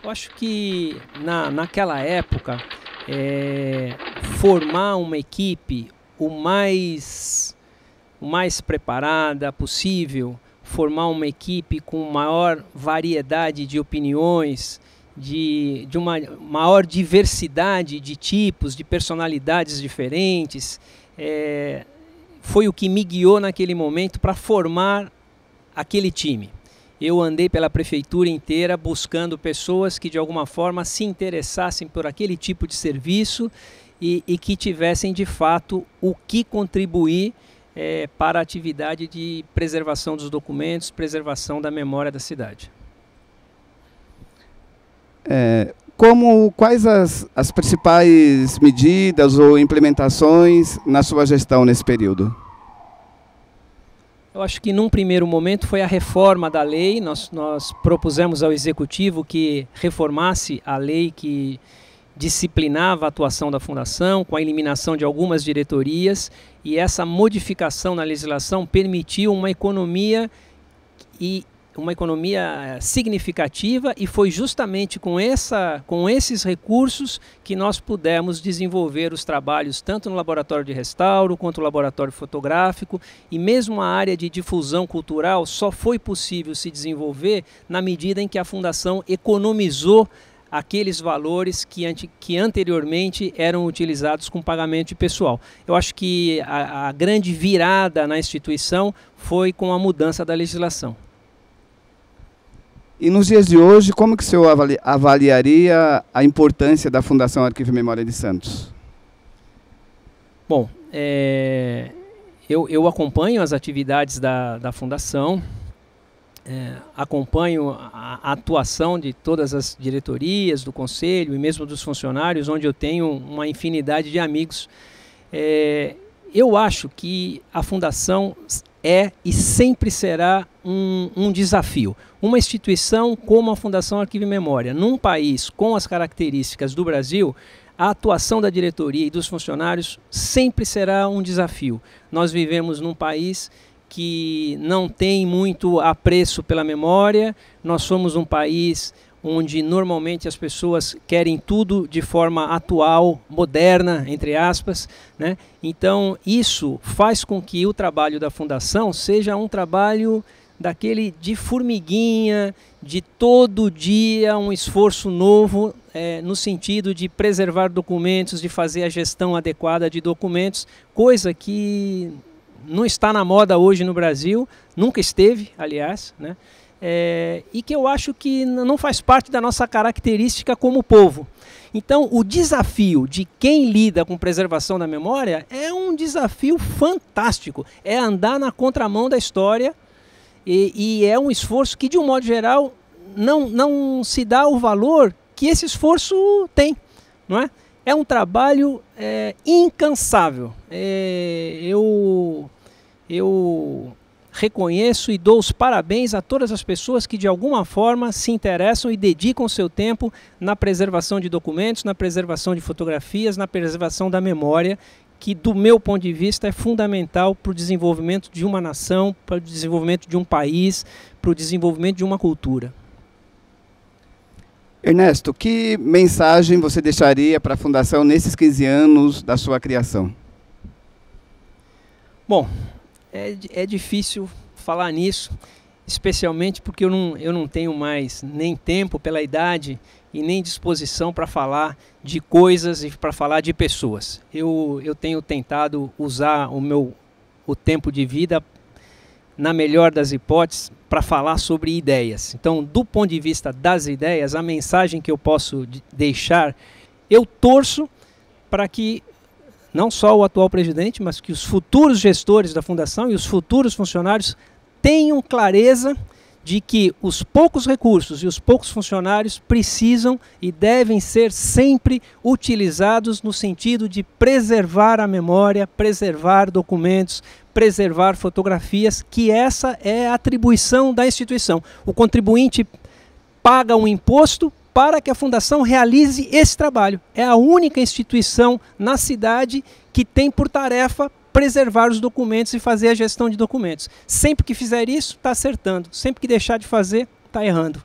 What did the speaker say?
Eu acho que naquela época, formar uma equipe o mais preparada possível, formar uma equipe com maior variedade de opiniões, de uma maior diversidade de tipos, de personalidades diferentes, foi o que me guiou naquele momento para formar aquele time. Eu andei pela prefeitura inteira buscando pessoas que de alguma forma se interessassem por aquele tipo de serviço e que tivessem de fato o que contribuir para a atividade de preservação dos documentos, preservação da memória da cidade. Quais as principais medidas ou implementações na sua gestão nesse período? Eu acho que num primeiro momento foi a reforma da lei. Nós propusemos ao Executivo que reformasse a lei que disciplinava a atuação da Fundação, com a eliminação de algumas diretorias, e essa modificação na legislação permitiu uma economia significativa, e foi justamente com esses recursos que nós pudemos desenvolver os trabalhos tanto no laboratório de restauro quanto no laboratório fotográfico, e mesmo a área de difusão cultural só foi possível se desenvolver na medida em que a Fundação economizou aqueles valores que anteriormente eram utilizados com pagamento de pessoal. Eu acho que a grande virada na instituição foi com a mudança da legislação. E nos dias de hoje, como que o senhor avaliaria a importância da Fundação Arquivo e Memória de Santos? Bom, eu acompanho as atividades da Fundação, acompanho a atuação de todas as diretorias, do Conselho e mesmo dos funcionários, onde eu tenho uma infinidade de amigos. Eu acho que a Fundação e sempre será um desafio. Uma instituição como a Fundação Arquivo e Memória, num país com as características do Brasil, a atuação da diretoria e dos funcionários sempre será um desafio. Nós vivemos num país que não tem muito apreço pela memória, nós somos um país onde normalmente as pessoas querem tudo de forma atual, moderna, entre aspas, né? Então isso faz com que o trabalho da Fundação seja um trabalho daquele de formiguinha, de todo dia um esforço novo, no sentido de preservar documentos, de fazer a gestão adequada de documentos, coisa que não está na moda hoje no Brasil, nunca esteve, aliás, né? E que eu acho que não faz parte da nossa característica como povo. Então, o desafio de quem lida com preservação da memória é um desafio fantástico. É andar na contramão da história e é um esforço que, de um modo geral, não se dá o valor que esse esforço tem, não é? É um trabalho incansável. Eu reconheço e dou os parabéns a todas as pessoas que de alguma forma se interessam e dedicam seu tempo na preservação de documentos, na preservação de fotografias, na preservação da memória, que do meu ponto de vista é fundamental para o desenvolvimento de uma nação, para o desenvolvimento de um país, para o desenvolvimento de uma cultura. Ernesto, que mensagem você deixaria para a Fundação nesses 15 anos da sua criação? Bom, é difícil falar nisso, especialmente porque eu não tenho mais nem tempo pela idade e nem disposição para falar de coisas e para falar de pessoas. Eu tenho tentado usar o tempo de vida, na melhor das hipóteses, para falar sobre ideias. Então, do ponto de vista das ideias, a mensagem que eu posso deixar, eu torço para que não só o atual presidente, mas que os futuros gestores da Fundação e os futuros funcionários tenham clareza de que os poucos recursos e os poucos funcionários precisam e devem ser sempre utilizados no sentido de preservar a memória, preservar documentos, preservar fotografias, que essa é a atribuição da instituição. O contribuinte paga um imposto para que a Fundação realize esse trabalho. É a única instituição na cidade que tem por tarefa preservar os documentos e fazer a gestão de documentos. Sempre que fizer isso, está acertando. Sempre que deixar de fazer, está errando.